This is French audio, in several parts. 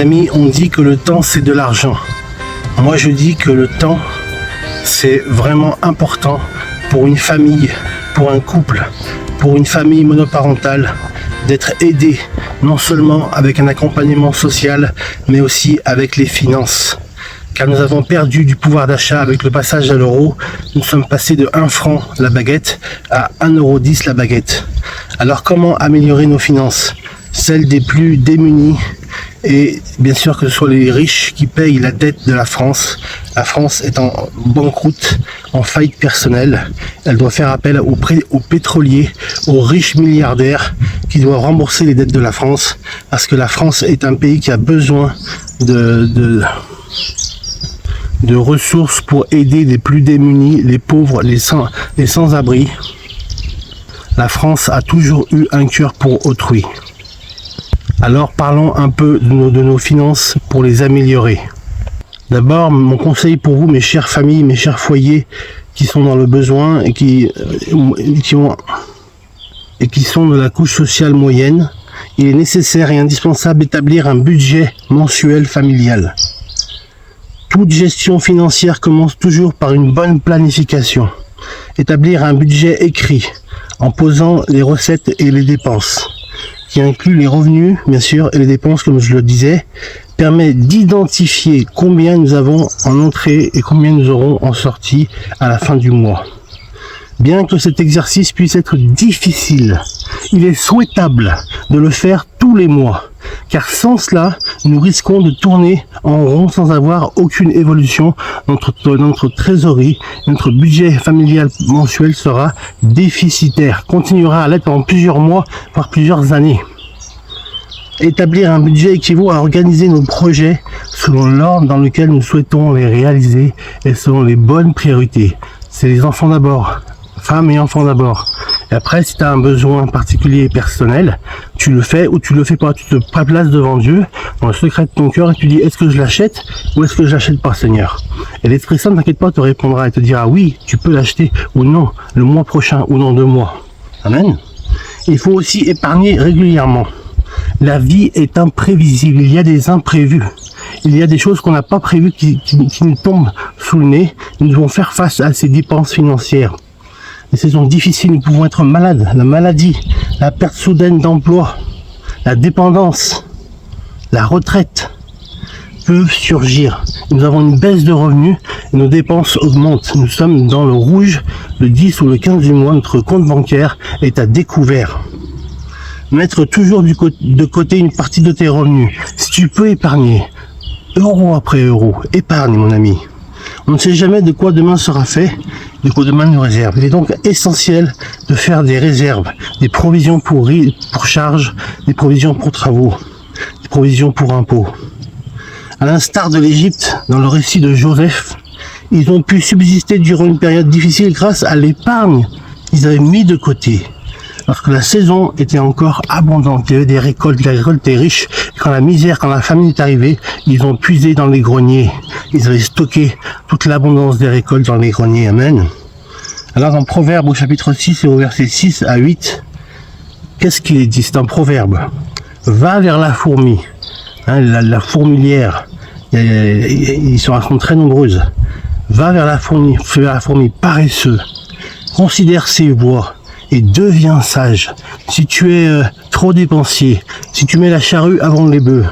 Amis, on dit que le temps c'est de l'argent. Moi je dis que le temps c'est vraiment important pour une famille, pour un couple, pour une famille monoparentale, d'être aidé non seulement avec un accompagnement social, mais aussi avec les finances. Car nous avons perdu du pouvoir d'achat avec le passage à l'euro. Nous sommes passés de 1 franc la baguette à 1,10 € la baguette. Alors comment améliorer nos finances? Celles des plus démunis, et bien sûr que ce soit les riches qui payent la dette de la France. La France est en banqueroute, en faillite personnelle. Elle doit faire appel aux pétroliers, aux riches milliardaires qui doivent rembourser les dettes de la France, parce que la France est un pays qui a besoin de ressources pour aider les plus démunis, les pauvres, les sans-abri. La France a toujours eu un cœur pour autrui. Alors parlons un peu de nos finances pour les améliorer. D'abord, mon conseil pour vous, mes chères familles, mes chers foyers qui sont dans le besoin et qui sont de la couche sociale moyenne, il est nécessaire et indispensable d'établir un budget mensuel familial. Toute gestion financière commence toujours par une bonne planification. Établir un budget écrit en posant les recettes et les dépenses, qui inclut les revenus, bien sûr, et les dépenses, comme je le disais, permet d'identifier combien nous avons en entrée et combien nous aurons en sortie à la fin du mois. Bien que cet exercice puisse être difficile, il est souhaitable de le faire tous les mois, car sans cela, nous risquons de tourner en rond sans avoir aucune évolution. Notre trésorerie, notre budget familial mensuel sera déficitaire, continuera à l'être pendant plusieurs mois, voire plusieurs années. Établir un budget équivaut à organiser nos projets selon l'ordre dans lequel nous souhaitons les réaliser et selon les bonnes priorités. C'est les enfants d'abord, femmes et enfants d'abord. Et après, si tu as un besoin particulier et personnel, tu le fais ou tu le fais pas. Tu te places devant Dieu, dans le secret de ton cœur, et tu dis, est-ce que je l'achète ou est-ce que je l'achète pas, Seigneur? Et l'Esprit Saint, ne t'inquiète pas, te répondra et te dira, oui, tu peux l'acheter ou non, le mois prochain ou dans 2 mois. Amen. Il faut aussi épargner régulièrement. La vie est imprévisible, il y a des imprévus. Il y a des choses qu'on n'a pas prévues qui nous tombent sous le nez. Nous devons faire face à ces dépenses financières. Les saisons difficiles, nous pouvons être malades, la maladie, la perte soudaine d'emploi, la dépendance, la retraite peuvent surgir. Nous avons une baisse de revenus et nos dépenses augmentent. Nous sommes dans le rouge le 10 ou le 15 du mois, notre compte bancaire est à découvert. Mettre toujours de côté une partie de tes revenus. Si tu peux épargner, euro après euro, épargne mon ami. On ne sait jamais de quoi demain sera fait, de quoi demain nous réserve. Il est donc essentiel de faire des réserves, des provisions pour charges, des provisions pour travaux, des provisions pour impôts. À l'instar de l'Égypte, dans le récit de Joseph, ils ont pu subsister durant une période difficile grâce à l'épargne qu'ils avaient mis de côté. Lorsque la saison était encore abondante, il y avait des récoltes, la récolte était riche. Quand la misère, quand la famine est arrivée, ils ont puisé dans les greniers. Ils avaient stocké toute l'abondance des récoltes dans les greniers. Amen. Alors dans Proverbe au chapitre 6 et au verset 6 à 8, qu'est-ce qu'il est dit? C'est un proverbe. Va vers la fourmi, la fourmilière. Ils sont très nombreuses. Va vers la fourmi paresseux. Considère ses voies et deviens sage. Si tu es trop dépensier, si tu mets la charrue avant les bœufs,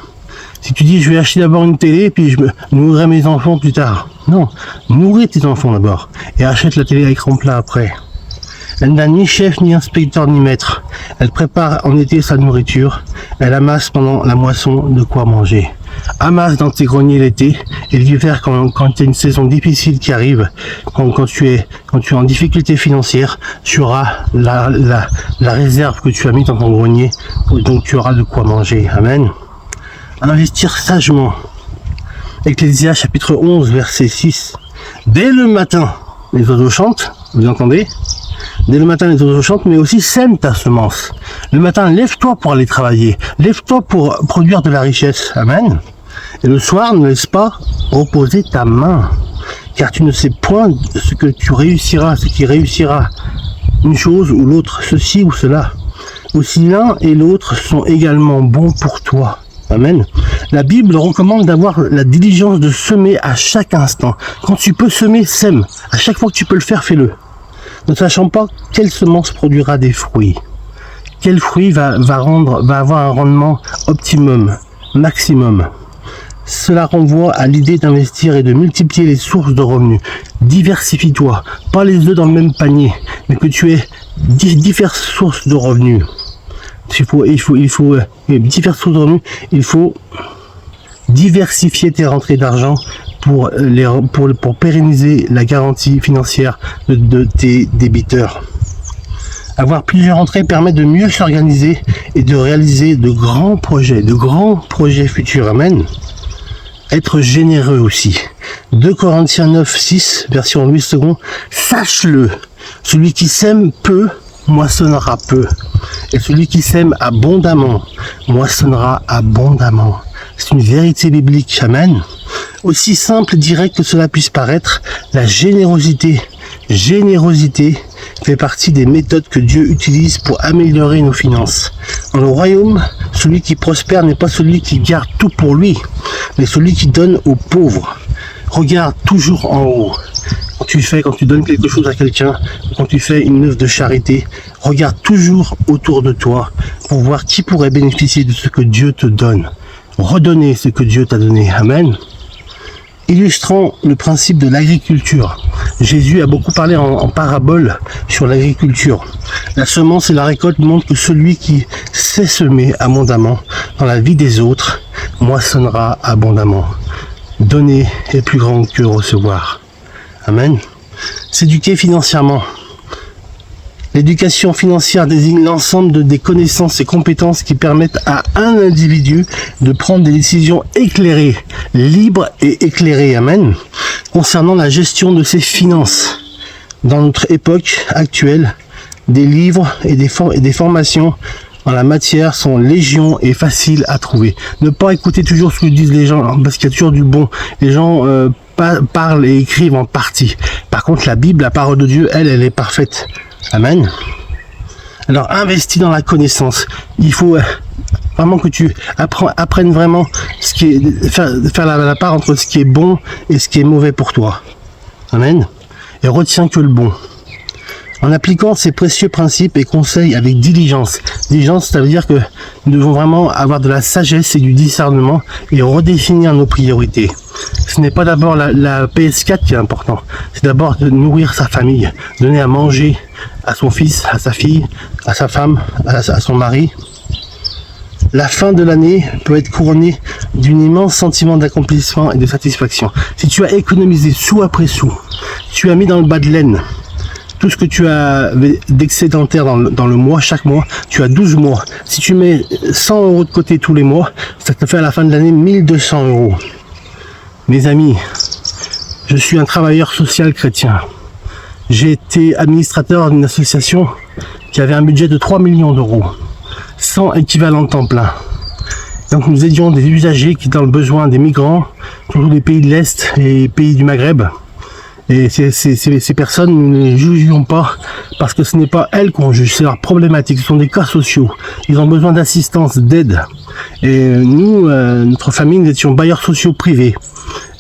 si tu dis je vais acheter d'abord une télé puis je nourrirai mes enfants plus tard. Non, nourris tes enfants d'abord et achète la télé à écran plat après. Elle n'a ni chef, ni inspecteur, ni maître. Elle prépare en été sa nourriture. Elle amasse pendant la moisson de quoi manger. Amasse dans tes greniers l'été et l'hiver quand tu as une saison difficile qui arrive, quand tu es en difficulté financière, tu auras la réserve que tu as mis dans ton grenier, donc tu auras de quoi manger. Amen. Investir sagement. Ecclésias chapitre 11 verset 6. Dès le matin, les oiseaux chantent, vous entendez? Dès le matin, les oiseaux chantent, mais aussi sème ta semence. Le matin, lève-toi pour aller travailler. Lève-toi pour produire de la richesse. Amen. Et le soir, ne laisse pas reposer ta main. Car tu ne sais point ce que tu réussiras, ce qui réussira. Une chose ou l'autre, ceci ou cela. Aussi l'un et l'autre sont également bons pour toi. Amen. La Bible recommande d'avoir la diligence de semer à chaque instant. Quand tu peux semer, sème. À chaque fois que tu peux le faire, fais-le. Ne sachant pas quelle semence produira des fruits. Quel fruit va avoir un rendement optimum, maximum. Cela renvoie à l'idée d'investir et de multiplier les sources de revenus. Diversifie-toi, pas les œufs dans le même panier, mais que tu aies diverses sources de revenus. Il faut diverses sources de revenus. Il faut diversifier tes rentrées d'argent pour pérenniser la garantie financière de tes débiteurs. Avoir plusieurs entrées permet de mieux s'organiser et de réaliser de grands projets futurs. Amen. Être généreux aussi. 2 Corinthiens 9, 6, version Louis II. Sache-le, celui qui sème peu, moissonnera peu. Et celui qui sème abondamment, moissonnera abondamment. C'est une vérité biblique. Amen. Aussi simple et direct que cela puisse paraître, la générosité fait partie des méthodes que Dieu utilise pour améliorer nos finances. Dans le royaume, celui qui prospère n'est pas celui qui garde tout pour lui, mais celui qui donne aux pauvres. Regarde toujours en haut. Quand tu donnes quelque chose à quelqu'un, quand tu fais une œuvre de charité, regarde toujours autour de toi pour voir qui pourrait bénéficier de ce que Dieu te donne. Redonner ce que Dieu t'a donné. Amen. Illustrant le principe de l'agriculture, Jésus a beaucoup parlé en parabole sur l'agriculture. La semence et la récolte montrent que celui qui sait semer abondamment dans la vie des autres moissonnera abondamment. Donner est plus grand que recevoir. Amen. S'éduquer financièrement. L'éducation financière désigne l'ensemble des connaissances et compétences qui permettent à un individu de prendre des décisions éclairées, libres et éclairées, amen, concernant la gestion de ses finances. Dans notre époque actuelle, des livres et des formations en la matière sont légion et faciles à trouver. Ne pas écouter toujours ce que disent les gens, parce qu'il y a toujours du bon. Les gens parlent et écrivent en partie. Par contre, la Bible, la parole de Dieu, elle est parfaite. Amen. Alors, investis dans la connaissance. Il faut vraiment que tu apprennes vraiment ce qui est, faire la part entre ce qui est bon et ce qui est mauvais pour toi. Amen. Et retiens que le bon. En appliquant ces précieux principes et conseils avec diligence. Diligence, ça veut dire que nous devons vraiment avoir de la sagesse et du discernement et redéfinir nos priorités. Ce n'est pas d'abord la PS4 qui est important. C'est d'abord de nourrir sa famille, donner à manger à son fils, à sa fille, à sa femme, à son mari. La fin de l'année peut être couronnée d'un immense sentiment d'accomplissement et de satisfaction. Si tu as économisé sou après sou, tu as mis dans le bas de laine tout ce que tu as d'excédentaire dans le mois, chaque mois, tu as 12 mois. Si tu mets 100 € de côté tous les mois, ça te fait à la fin de l'année 1200 €. Mes amis, je suis un travailleur social chrétien. J'ai été administrateur d'une association qui avait un budget de 3 millions d'euros, sans équivalent temps plein. Donc nous aidions des usagers qui étaient dans le besoin, des migrants, surtout des pays de l'Est et pays du Maghreb. Et ces personnes, nous ne les jugeons pas parce que ce n'est pas elles qu'on juge, c'est leurs problématiques, ce sont des cas sociaux. Ils ont besoin d'assistance, d'aide. Et nous, notre famille, nous étions bailleurs sociaux privés.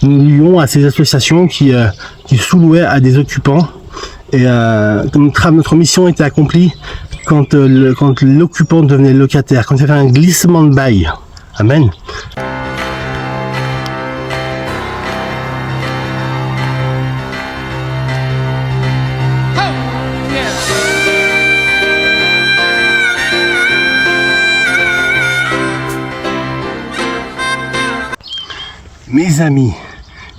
Nous lions à ces associations qui sous-louaient à des occupants. Et notre mission était accomplie quand l'occupant devenait locataire, quand il y avait un glissement de bail. Amen. Mes amis,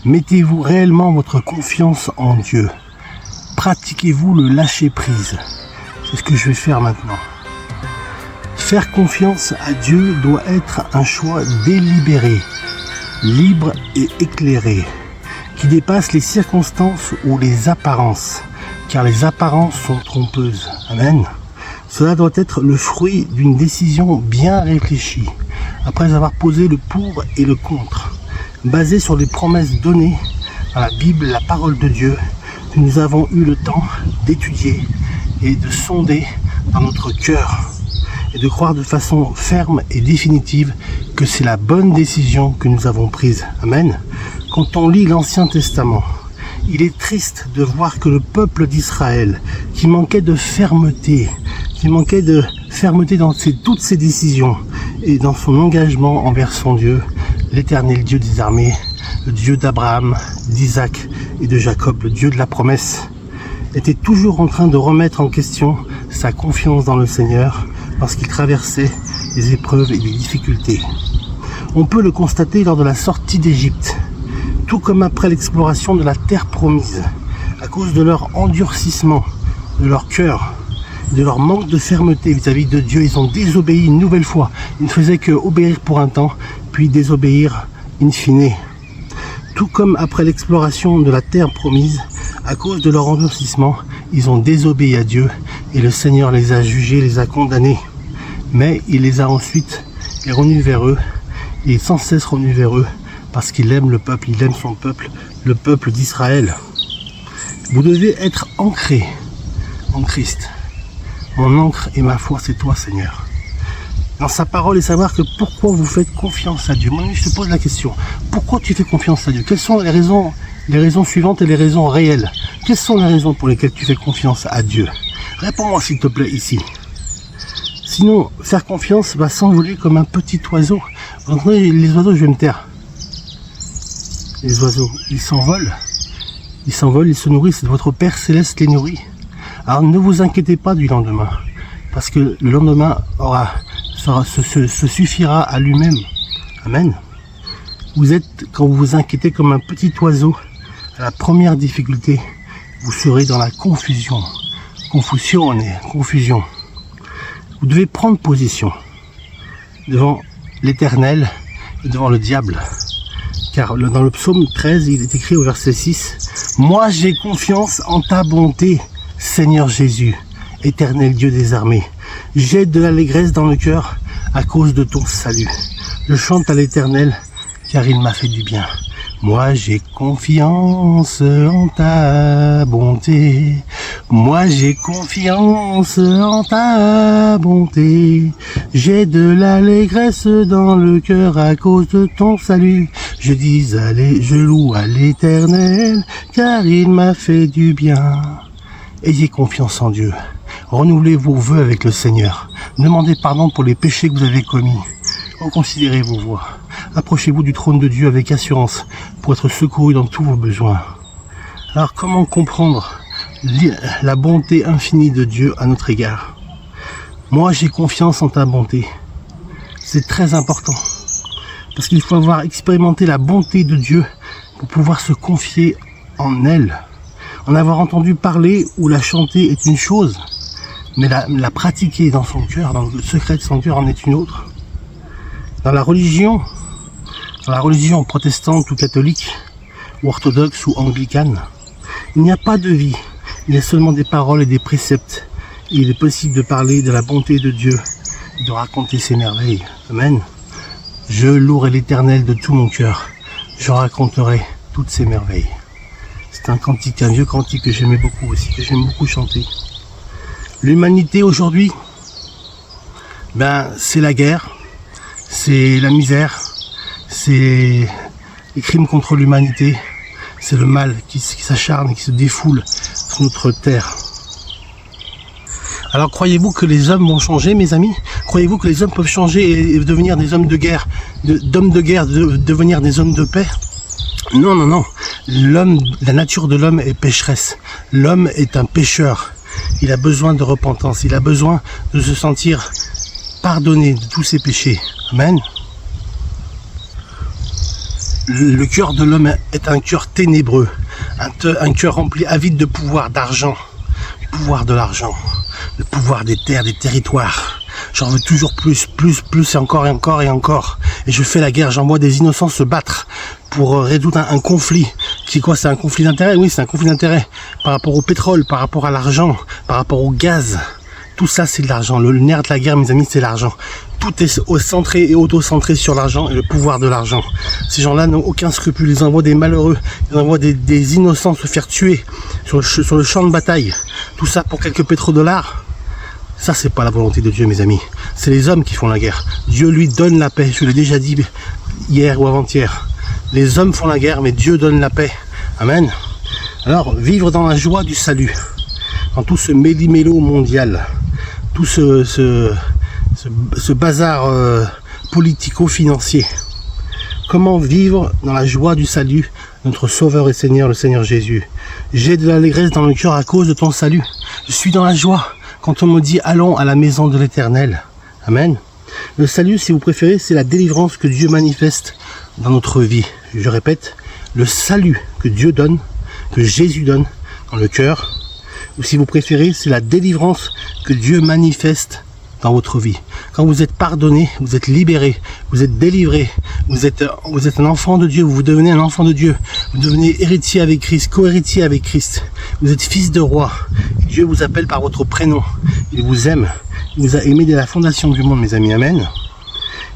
mettez-vous réellement votre confiance en Dieu. Pratiquez-vous le lâcher-prise. C'est ce que je vais faire maintenant. Faire confiance à Dieu doit être un choix délibéré, libre et éclairé, qui dépasse les circonstances ou les apparences, car les apparences sont trompeuses. Amen. Cela doit être le fruit d'une décision bien réfléchie, après avoir posé le pour et le contre. Basé sur les promesses données dans la Bible, la parole de Dieu, que nous avons eu le temps d'étudier et de sonder dans notre cœur. et de croire de façon ferme et définitive que c'est la bonne décision que nous avons prise. Amen. Quand on lit l'Ancien Testament, il est triste de voir que le peuple d'Israël, qui manquait de fermeté dans toutes ses décisions et dans son engagement envers son Dieu, l'Éternel Dieu des armées, le Dieu d'Abraham, d'Isaac et de Jacob, le Dieu de la promesse, était toujours en train de remettre en question sa confiance dans le Seigneur lorsqu'il traversait les épreuves et les difficultés. On peut le constater lors de la sortie d'Égypte, tout comme après l'exploration de la terre promise, à cause de leur endurcissement, de leur cœur, de leur manque de fermeté vis-à-vis de Dieu. Ils ont désobéi une nouvelle fois. Ils ne faisaient que obéir pour un temps, puis désobéir in fine. Tout comme après l'exploration de la terre promise, à cause de leur endurcissement, ils ont désobéi à Dieu et le Seigneur les a jugés, les a condamnés. Mais il les a ensuite revenus vers eux, et sans cesse revenus vers eux, parce qu'il aime le peuple, il aime son peuple, le peuple d'Israël. Vous devez être ancré en Christ. Mon ancre et ma foi, c'est toi, Seigneur. Dans sa parole et savoir que pourquoi vous faites confiance à Dieu. Mon ami, je te pose la question. Pourquoi tu fais confiance à Dieu? Quelles sont les raisons suivantes et les raisons réelles? Quelles sont les raisons pour lesquelles tu fais confiance à Dieu? Réponds-moi s'il te plaît ici. Sinon, faire confiance va s'envoler comme un petit oiseau. Vous entendez les oiseaux, je vais me taire. Les oiseaux, ils s'envolent. Ils s'envolent, ils se nourrissent. Votre Père Céleste les nourrit. Alors ne vous inquiétez pas du lendemain. Parce que le lendemain se suffira à lui-même. Amen. Vous êtes, quand vous vous inquiétez comme un petit oiseau, à la première difficulté, vous serez dans la confusion. Confusion. Vous devez prendre position devant l'Éternel et devant le diable. Car dans le psaume 13, il est écrit au verset 6, « Moi j'ai confiance en ta bonté, Seigneur Jésus, Éternel Dieu des armées. J'ai de l'allégresse dans le cœur à cause de ton salut. Je chante à l'Éternel, car il m'a fait du bien. Moi j'ai confiance en ta bonté. Moi j'ai confiance en ta bonté. J'ai de l'allégresse dans le cœur à cause de ton salut. Je dis allez, je loue à l'Éternel, car il m'a fait du bien. Ayez confiance en Dieu. Renouvelez vos vœux avec le Seigneur. Demandez pardon pour les péchés que vous avez commis. Reconsidérez vos voies. Approchez-vous du trône de Dieu avec assurance pour être secouru dans tous vos besoins. Alors comment comprendre la bonté infinie de Dieu à notre égard? Moi j'ai confiance en ta bonté. C'est très important. Parce qu'il faut avoir expérimenté la bonté de Dieu pour pouvoir se confier en elle. En avoir entendu parler ou la chanter est une chose, mais la pratiquer dans son cœur, dans le secret de son cœur en est une autre. Dans la religion protestante ou catholique, ou orthodoxe ou anglicane, il n'y a pas de vie, il y a seulement des paroles et des préceptes. Et il est possible de parler de la bonté de Dieu, de raconter ses merveilles. Amen. Je louerai l'Éternel de tout mon cœur, je raconterai toutes ses merveilles. C'est un cantique, un vieux cantique que j'aimais beaucoup aussi, que j'aime beaucoup chanter. L'humanité aujourd'hui, c'est la guerre, c'est la misère, c'est les crimes contre l'humanité, c'est le mal qui s'acharne et qui se défoule sur notre terre. Alors croyez-vous que les hommes vont changer, mes amis? Croyez-vous que les hommes peuvent changer et devenir des hommes de guerre, devenir des hommes de paix? Non, non, non. La nature de l'homme est pécheresse. L'homme est un pécheur. Il a besoin de repentance. Il a besoin de se sentir pardonné de tous ses péchés. Amen. Le cœur de l'homme est un cœur ténébreux. Un cœur rempli, avide de pouvoir, d'argent. Le pouvoir de l'argent. Le pouvoir des terres, des territoires. J'en veux toujours plus et encore et encore et encore. Et je fais la guerre, j'envoie des innocents se battre pour résoudre un conflit. C'est quoi? C'est un conflit d'intérêt? Oui, c'est un conflit d'intérêt. Par rapport au pétrole, par rapport à l'argent, par rapport au gaz. Tout ça, c'est de l'argent. Le nerf de la guerre, mes amis, c'est l'argent. Tout est centré et auto-centré sur l'argent et le pouvoir de l'argent. Ces gens-là n'ont aucun scrupule. Ils envoient des malheureux, ils envoient des innocents se faire tuer sur le champ de bataille. Tout ça pour quelques pétrodollars. Ça, c'est pas la volonté de Dieu, mes amis. C'est les hommes qui font la guerre. Dieu, lui, donne la paix. Je l'ai déjà dit hier ou avant-hier. Les hommes font la guerre, mais Dieu donne la paix. Amen. Alors, vivre dans la joie du salut, dans tout ce méli-mélo mondial, tout ce bazar politico-financier. Comment vivre dans la joie du salut, notre Sauveur et Seigneur, le Seigneur Jésus. J'ai de l'allégresse dans le cœur à cause de ton salut. Je suis dans la joie quand on me dit allons à la maison de l'Éternel. Amen. Le salut, si vous préférez, c'est la délivrance que Dieu manifeste dans notre vie. Je répète, le salut que Dieu donne, que Jésus donne dans le cœur, ou si vous préférez, c'est la délivrance que Dieu manifeste dans votre vie. Quand vous êtes pardonné, vous êtes libéré, vous êtes délivré, vous êtes un enfant de Dieu, vous devenez un enfant de Dieu, vous devenez héritier avec Christ, co-héritier avec Christ, vous êtes fils de roi, Dieu vous appelle par votre prénom, il vous aime, il vous a aimé dès la fondation du monde, mes amis, amen.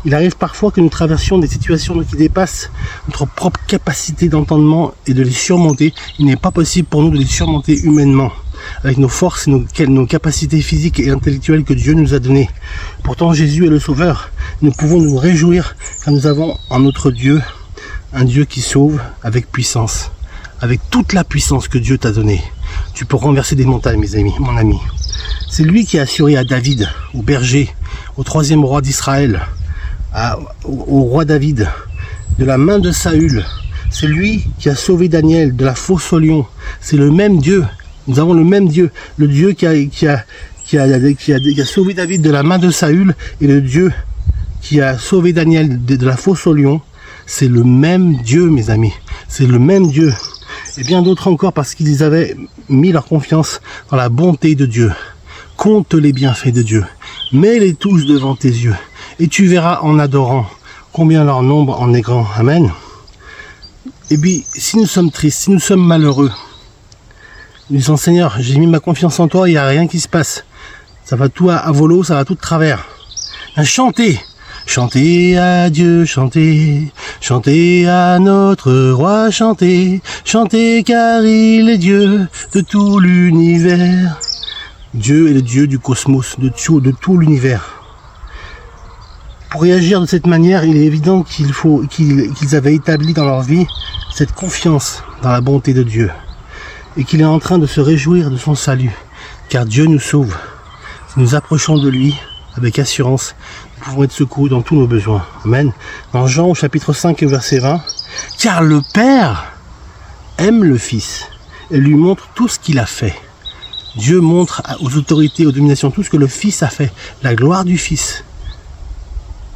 Il arrive parfois que nous traversions des situations qui dépassent notre propre capacité d'entendement et de les surmonter. Il n'est pas possible pour nous de les surmonter humainement, avec nos forces et nos capacités physiques et intellectuelles que Dieu nous a données. Pourtant, Jésus est le Sauveur. Nous pouvons nous réjouir car nous avons en notre Dieu un Dieu qui sauve avec puissance, avec toute la puissance que Dieu t'a donnée. Tu peux renverser des montagnes, mes amis, mon ami. C'est lui qui a assuré à David, au berger, au 3e roi d'Israël, au roi David, de la main de Saül. C'est lui qui a sauvé Daniel de la fosse au lion. C'est le même Dieu. Nous avons le même Dieu. Le Dieu qui a sauvé David de la main de Saül et le Dieu qui a sauvé Daniel de la fosse au lion. C'est le même Dieu, mes amis. C'est le même Dieu. Et bien d'autres encore parce qu'ils avaient mis leur confiance dans la bonté de Dieu. Compte les bienfaits de Dieu. Mets-les tous devant tes yeux. Et tu verras en adorant combien leur nombre en est grand. Amen. Et puis, si nous sommes tristes, si nous sommes malheureux, nous disons Seigneur, j'ai mis ma confiance en toi, il n'y a rien qui se passe. Ça va tout à volo, ça va tout de travers. Chantez, chantez à Dieu, chantez, chantez à notre roi, chantez, chantez car il est Dieu de tout l'univers. Dieu est le Dieu du cosmos, de tout l'univers. Pour réagir de cette manière, il est évident qu'ils avaient établi dans leur vie cette confiance dans la bonté de Dieu et qu'il est en train de se réjouir de son salut, car Dieu nous sauve. Si nous approchons de lui avec assurance, nous pouvons être secourus dans tous nos besoins. Amen. Dans Jean au chapitre 5 verset 20, car le Père aime le Fils et lui montre tout ce qu'il a fait. Dieu montre aux autorités, aux dominations, tout ce que le Fils a fait, la gloire du Fils.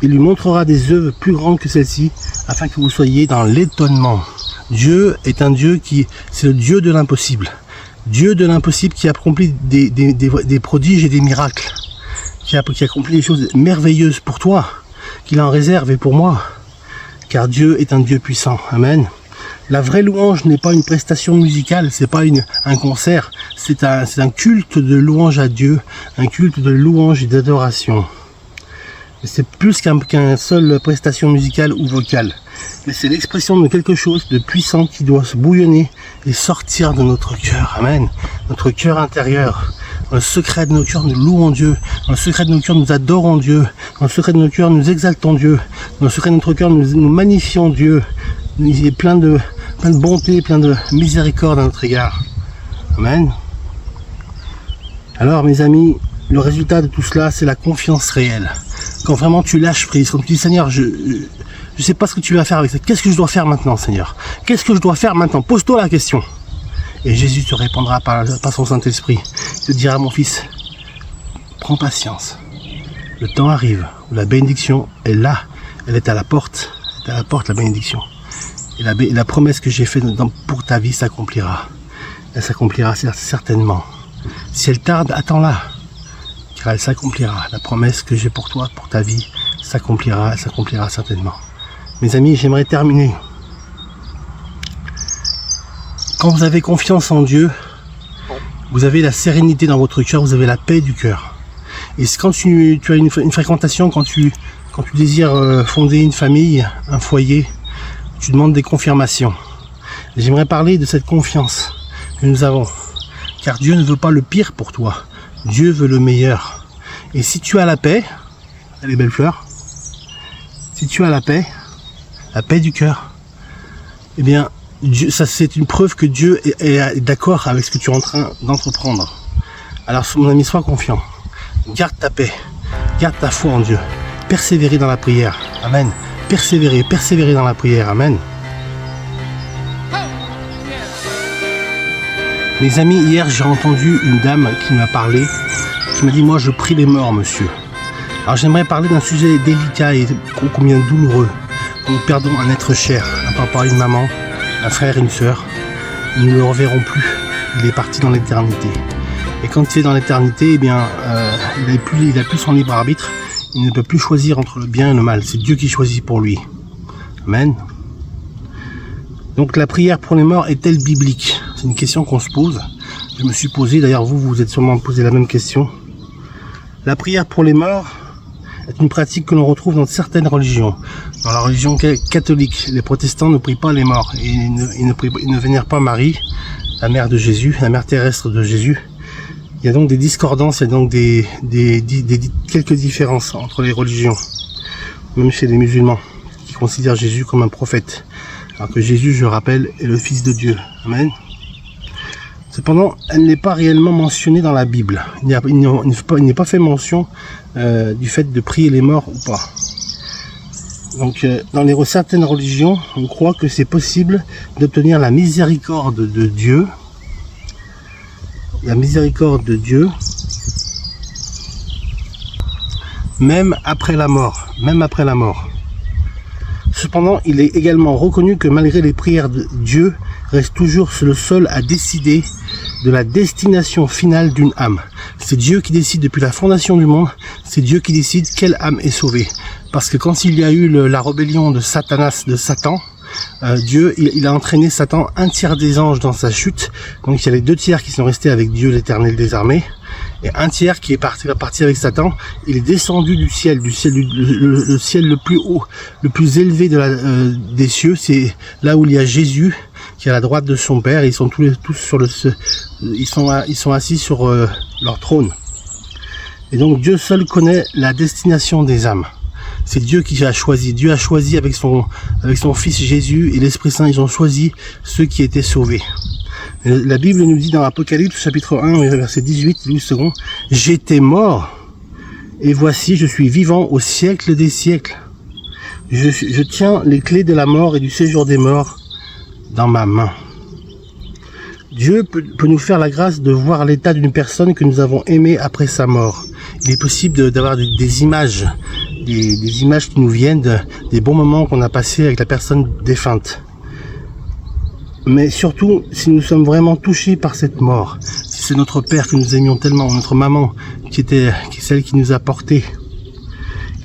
Il lui montrera des œuvres plus grandes que celles-ci, afin que vous soyez dans l'étonnement. Dieu est un Dieu c'est le Dieu de l'impossible. Dieu de l'impossible qui accomplit des prodiges et des miracles. Qui accomplit des choses merveilleuses pour toi, qu'il en réserve et pour moi. Car Dieu est un Dieu puissant. Amen. La vraie louange n'est pas une prestation musicale, c'est pas un concert, c'est un culte de louange à Dieu, un culte de louange et d'adoration. C'est plus qu'un seule prestation musicale ou vocale. Mais c'est l'expression de quelque chose de puissant qui doit se bouillonner et sortir de notre cœur. Amen. Notre cœur intérieur. Dans le secret de nos cœurs, nous louons Dieu. Dans le secret de nos cœurs, nous adorons Dieu. Dans le secret de nos cœurs, nous exaltons Dieu. Dans le secret de notre cœur, nous magnifions Dieu. Il est plein de bonté, plein de miséricorde à notre égard. Amen. Alors, mes amis, le résultat de tout cela, c'est la confiance réelle. Quand vraiment tu lâches prise, quand tu dis Seigneur, je sais pas ce que tu vas faire avec ça. Qu'est-ce que je dois faire maintenant, Seigneur? Qu'est-ce que je dois faire maintenant? Pose-toi la question. Et Jésus te répondra par son Saint-Esprit. Il te dira, mon fils, prends patience. Le temps arrive où la bénédiction est là. Elle est à la porte. C'est à la porte, la bénédiction. Et la promesse que j'ai faite pour ta vie s'accomplira. Elle s'accomplira certainement. Si elle tarde, attends-la. Car elle s'accomplira. La promesse que j'ai pour toi, pour ta vie, s'accomplira certainement. Mes amis, j'aimerais terminer. Quand vous avez confiance en Dieu, vous avez la sérénité dans votre cœur, vous avez la paix du cœur. Et quand tu as une fréquentation, quand tu désires fonder une famille, un foyer, tu demandes des confirmations. Et j'aimerais parler de cette confiance que nous avons. Car Dieu ne veut pas le pire pour toi. Dieu veut le meilleur. Et si tu as la paix, les belles fleurs, si tu as la paix du cœur, eh bien, Dieu, ça c'est une preuve que Dieu est d'accord avec ce que tu es en train d'entreprendre. Alors mon ami, sois confiant, garde ta paix, garde ta foi en Dieu, persévérer dans la prière, amen, persévérer dans la prière, amen. Mes amis, hier j'ai entendu une dame qui m'a parlé, qui m'a dit, moi je prie les morts, monsieur. Alors j'aimerais parler d'un sujet délicat et combien douloureux. Nous perdons un être cher, un papa, une maman, un frère, une sœur. Nous ne le reverrons plus. Il est parti dans l'éternité. Et quand il est dans l'éternité, eh bien, il n'a plus son libre arbitre. Il ne peut plus choisir entre le bien et le mal. C'est Dieu qui choisit pour lui. Amen. Donc la prière pour les morts est-elle biblique? C'est une question qu'on se pose. Je me suis posé, d'ailleurs vous vous êtes sûrement posé la même question. La prière pour les morts est une pratique que l'on retrouve dans certaines religions. Dans la religion catholique, les protestants ne prient pas les morts. Et ils ne vénèrent pas Marie, la mère de Jésus, la mère terrestre de Jésus. Il y a donc des discordances, il y a donc quelques différences entre les religions. Même chez les musulmans, qui considèrent Jésus comme un prophète. Alors que Jésus, je rappelle, est le Fils de Dieu. Amen. Cependant, elle n'est pas réellement mentionnée dans la Bible. Il n'est pas fait mention du fait de prier les morts ou pas. Donc, dans certaines religions, on croit que c'est possible d'obtenir la miséricorde de Dieu. La miséricorde de Dieu, même après la mort. Même après la mort. Cependant, il est également reconnu que malgré les prières de Dieu, reste toujours le seul à décider de la destination finale d'une âme. C'est Dieu qui décide depuis la fondation du monde, c'est Dieu qui décide quelle âme est sauvée. Parce que quand il y a eu la rébellion de Satan, Dieu, il a entraîné Satan, un tiers des anges dans sa chute. Donc il y a les 2 tiers qui sont restés avec Dieu l'Éternel des armées. Et un tiers qui est parti avec Satan. Il est descendu du ciel, le ciel le plus haut, le plus élevé des cieux. C'est là où il y a Jésus, qui est à la droite de son Père. Ils sont tous sur ils sont assis sur leur trône. Et donc Dieu seul connaît la destination des âmes. C'est Dieu qui a choisi. Dieu a choisi avec son Fils Jésus et l'Esprit Saint, ils ont choisi ceux qui étaient sauvés. La Bible nous dit dans Apocalypse chapitre 1 verset 18, 12 secondes, « J'étais mort et voici je suis vivant au siècle des siècles. Je tiens les clés de la mort et du séjour des morts dans ma main. » Dieu peut nous faire la grâce de voir l'état d'une personne que nous avons aimée après sa mort. Il est possible d'avoir des images, des images qui nous viennent des bons moments qu'on a passés avec la personne défunte. Mais surtout, si nous sommes vraiment touchés par cette mort, si c'est notre père que nous aimions tellement, notre maman qui est celle qui nous a portés,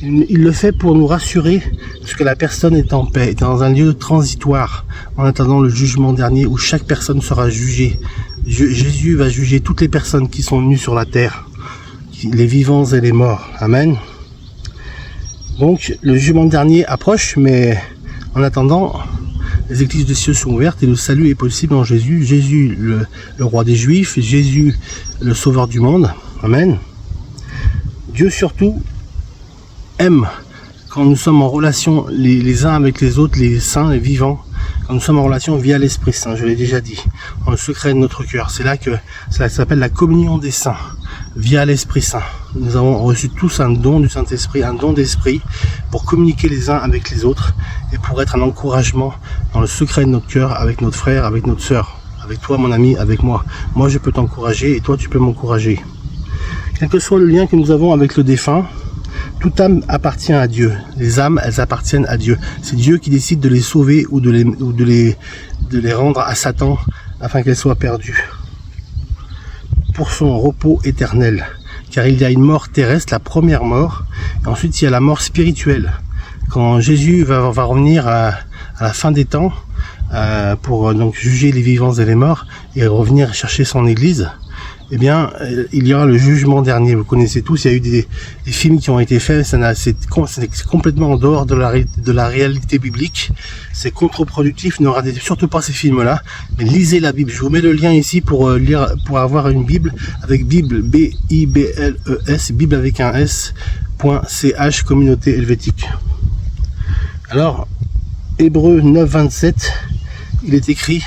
il le fait pour nous rassurer parce que la personne est en paix, est dans un lieu transitoire en attendant le jugement dernier où chaque personne sera jugée. Jésus va juger toutes les personnes qui sont venues sur la terre, les vivants et les morts. Amen. Donc le jugement dernier approche, mais en attendant, les églises des cieux sont ouvertes et le salut est possible en Jésus. Jésus, le roi des Juifs, Jésus, le sauveur du monde. Amen. Dieu surtout aime quand nous sommes en relation les uns avec les autres, les saints, les vivants, quand nous sommes en relation via l'Esprit Saint, je l'ai déjà dit, dans le secret de notre cœur. C'est là que cela s'appelle la communion des saints, via l'Esprit Saint. Nous avons reçu tous un don du Saint-Esprit, un don d'esprit pour communiquer les uns avec les autres et pour être un encouragement dans le secret de notre cœur avec notre frère, avec notre sœur, avec toi mon ami, avec moi. Moi je peux t'encourager et toi tu peux m'encourager. Quel que soit le lien que nous avons avec le défunt, toute âme appartient à Dieu. Les âmes, elles appartiennent à Dieu. C'est Dieu qui décide de les sauver ou de les rendre à Satan afin qu'elles soient perdues pour son repos éternel. Car il y a une mort terrestre, la première mort, et ensuite il y a la mort spirituelle. Quand Jésus va revenir à la fin des temps pour donc juger les vivants et les morts et revenir chercher son église, eh bien, il y aura le jugement dernier. Vous connaissez tous, il y a eu des films qui ont été faits, c'est complètement en dehors de la réalité biblique. C'est contre-productif, ne regardez surtout pas ces films-là, mais lisez la Bible. Je vous mets le lien ici pour avoir une Bible, avec Bible, B-I-B-L-E-S, Bible avec un S.ch, communauté helvétique. Alors, Hébreux 9, 27, il est écrit: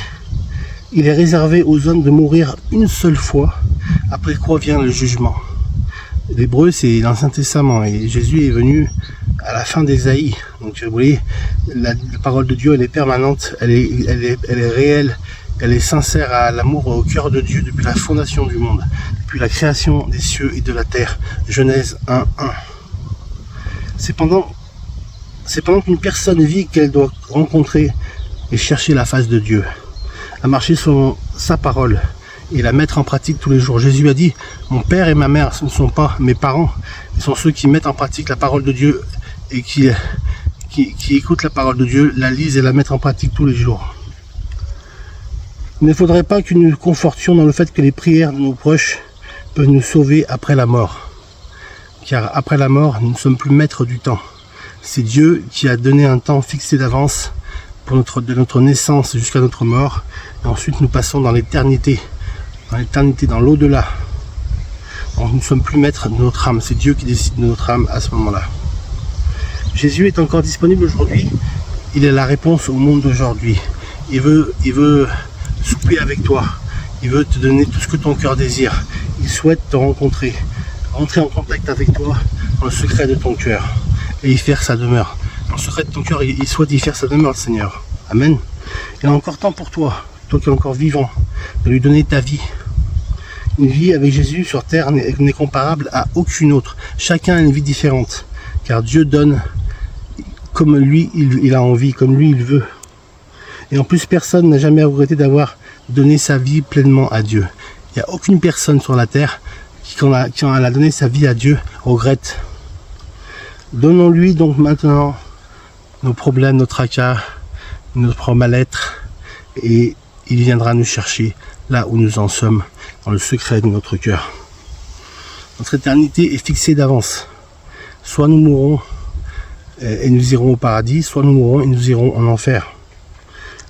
il est réservé aux hommes de mourir une seule fois, après quoi vient le jugement. L'Hébreu, c'est l'Ancien Testament, et Jésus est venu à la fin d'Ésaïe. Donc vous voyez, la parole de Dieu, elle est permanente, elle est réelle, elle est sincère à l'amour au cœur de Dieu depuis la fondation du monde, depuis la création des cieux et de la terre. Genèse 1, 1. C'est pendant qu'une personne vit qu'elle doit rencontrer et chercher la face de Dieu, à marcher selon sa parole et la mettre en pratique tous les jours. Jésus a dit: mon père et ma mère, ce ne sont pas mes parents, ce sont ceux qui mettent en pratique la parole de Dieu et qui écoutent la parole de Dieu, la lisent et la mettent en pratique tous les jours. Il ne faudrait pas que nous nous confortions dans le fait que les prières de nos proches peuvent nous sauver après la mort, car après la mort, nous ne sommes plus maîtres du temps. C'est Dieu qui a donné un temps fixé d'avance de notre naissance jusqu'à notre mort, et ensuite nous passons dans l'éternité, dans l'au-delà. Donc nous ne sommes plus maîtres de notre âme, c'est Dieu qui décide de notre âme à ce moment-là. Jésus est encore disponible aujourd'hui, il est la réponse au monde d'aujourd'hui. Il veut souper avec toi, il veut te donner tout ce que ton cœur désire, il souhaite te rencontrer, rentrer en contact avec toi dans le secret de ton cœur et y faire sa demeure. Dans le secret de ton cœur, il souhaite y faire sa demeure, le Seigneur. Amen. Il a encore temps pour toi qui es encore vivant, de lui donner ta vie. Une vie avec Jésus sur terre n'est comparable à aucune autre. Chacun a une vie différente, car Dieu donne comme lui il a envie, comme lui il veut. Et en plus, personne n'a jamais regretté d'avoir donné sa vie pleinement à Dieu. Il n'y a aucune personne sur la terre qui, quand elle a donné sa vie à Dieu, regrette. Donnons-lui donc maintenant nos problèmes, nos tracas, notre mal-être, et il viendra nous chercher là où nous en sommes, dans le secret de notre cœur. Notre éternité est fixée d'avance. Soit nous mourrons et nous irons au paradis, soit nous mourrons et nous irons en enfer.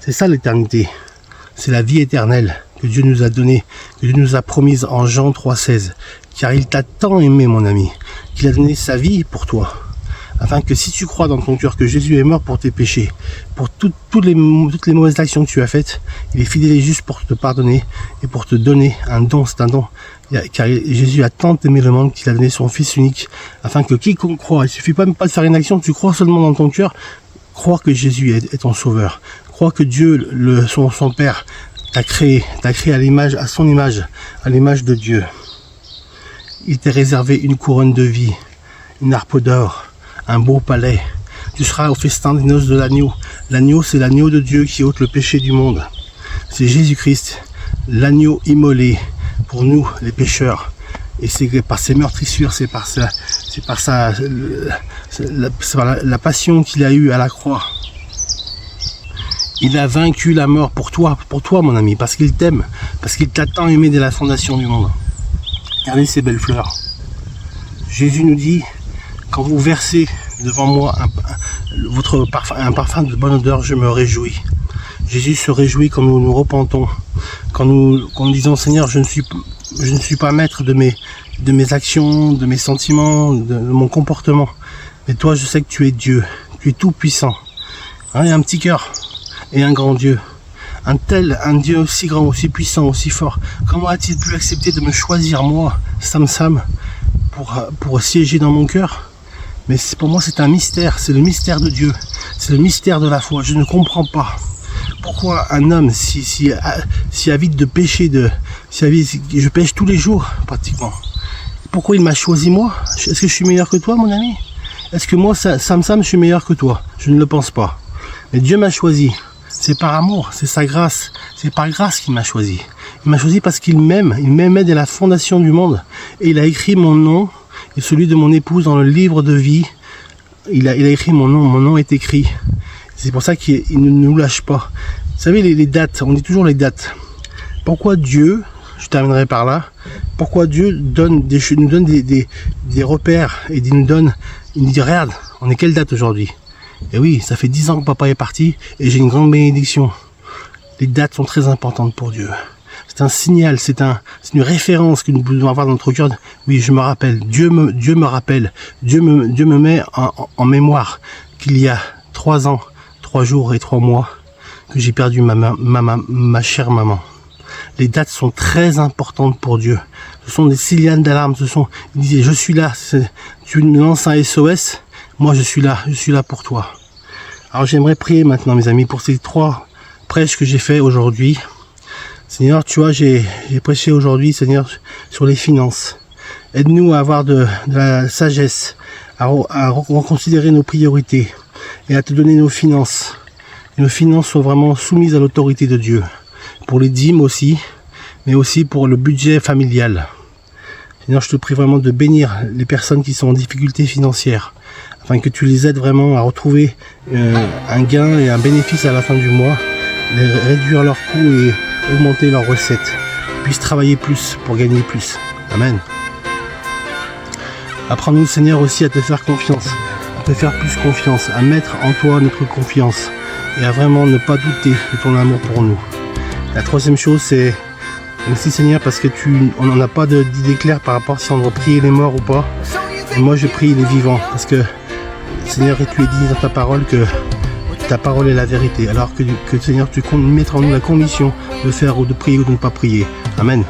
C'est ça l'éternité. C'est la vie éternelle que Dieu nous a donnée, que Dieu nous a promise en Jean 3,16. Car il t'a tant aimé, mon ami, qu'il a donné sa vie pour toi, afin que si tu crois dans ton cœur que Jésus est mort pour tes péchés, pour toutes les mauvaises actions que tu as faites, il est fidèle et juste pour te pardonner et pour te donner un don. C'est un don. Car Jésus a tant aimé le monde qu'il a donné son Fils unique, afin que quiconque croit, il suffit pas même pas de faire une action, tu crois seulement dans ton cœur, crois que Jésus est ton sauveur, crois que Dieu, son Père, t'a créé à l'image, à son image, à l'image de Dieu. Il t'est réservé une couronne de vie, une harpe d'or, un beau palais. Tu seras au festin des noces de l'agneau. L'agneau, c'est l'agneau de Dieu qui ôte le péché du monde. C'est Jésus-Christ, l'agneau immolé pour nous, les pécheurs. Et c'est par ses meurtrissures, c'est par la passion qu'il a eue à la croix. Il a vaincu la mort pour toi, mon ami, parce qu'il t'aime, parce qu'il t'a tant aimé dès la fondation du monde. Regardez ces belles fleurs. Jésus nous dit: quand vous versez devant moi un parfum de bonne odeur, je me réjouis. Jésus se réjouit quand nous nous repentons, quand nous disons: Seigneur, je ne suis pas maître de mes actions, de mes sentiments, de mon comportement. Mais toi, je sais que tu es Dieu, tu es tout puissant. Il y a un petit cœur et un grand Dieu. Un Dieu aussi grand, aussi puissant, aussi fort. Comment a-t-il pu accepter de me choisir moi, Sam, pour siéger dans mon cœur? Mais pour moi, c'est un mystère, c'est le mystère de Dieu, c'est le mystère de la foi. Je ne comprends pas pourquoi un homme si avide de péché, je pêche tous les jours pratiquement. Pourquoi il m'a choisi moi? Est-ce que je suis meilleur que toi, mon ami? Est-ce que moi, Sam, je suis meilleur que toi? Je ne le pense pas. Mais Dieu m'a choisi. C'est par amour, c'est sa grâce, c'est par grâce qu'il m'a choisi. Il m'a choisi parce qu'il m'aime, il m'aimait dès la fondation du monde. Et il a écrit mon nom et celui de mon épouse dans le livre de vie. Il a écrit mon nom est écrit. C'est pour ça qu'il ne nous lâche pas. Vous savez, les dates, on dit toujours les dates. Pourquoi Dieu, je terminerai par là, pourquoi Dieu nous donne des repères et il nous dit regarde, on est quelle date aujourd'hui? Et oui, ça fait 10 ans que papa est parti et j'ai une grande bénédiction. Les dates sont très importantes pour Dieu. C'est un signal, c'est une référence que nous pouvons avoir dans notre cœur. Oui, je me rappelle, Dieu me rappelle, Dieu me met en mémoire qu'il y a 3 ans, 3 jours et 3 mois que j'ai perdu ma chère maman. Les dates sont très importantes pour Dieu. Ce sont des signaux d'alarme. Il disait, je suis là. Tu me lances un SOS. Moi, je suis là pour toi. Alors, j'aimerais prier maintenant, mes amis, pour ces 3 prêches que j'ai fait aujourd'hui. Seigneur, tu vois, j'ai prêché aujourd'hui, Seigneur, sur les finances. Aide-nous à avoir de la sagesse, à reconsidérer nos priorités et à te donner nos finances. Et nos finances soient vraiment soumises à l'autorité de Dieu. Pour les dîmes aussi, mais aussi pour le budget familial. Seigneur, je te prie vraiment de bénir les personnes qui sont en difficulté financière, afin que tu les aides vraiment à retrouver un gain et un bénéfice à la fin du mois, réduire leurs coûts et augmenter leurs recettes, puissent travailler plus pour gagner plus. Amen. Apprends-nous, Seigneur, aussi à te faire confiance, à te faire plus confiance, à mettre en toi notre confiance et à vraiment ne pas douter de ton amour pour nous. La 3e chose, c'est merci Seigneur parce que on n'en a pas d'idée claire par rapport à si on doit prier les morts ou pas. Et moi je prie les vivants parce que Seigneur, tu es dit dans ta parole que ta parole est la vérité. Alors que Seigneur, tu mettras en nous la conviction de faire ou de prier ou de ne pas prier. Amen.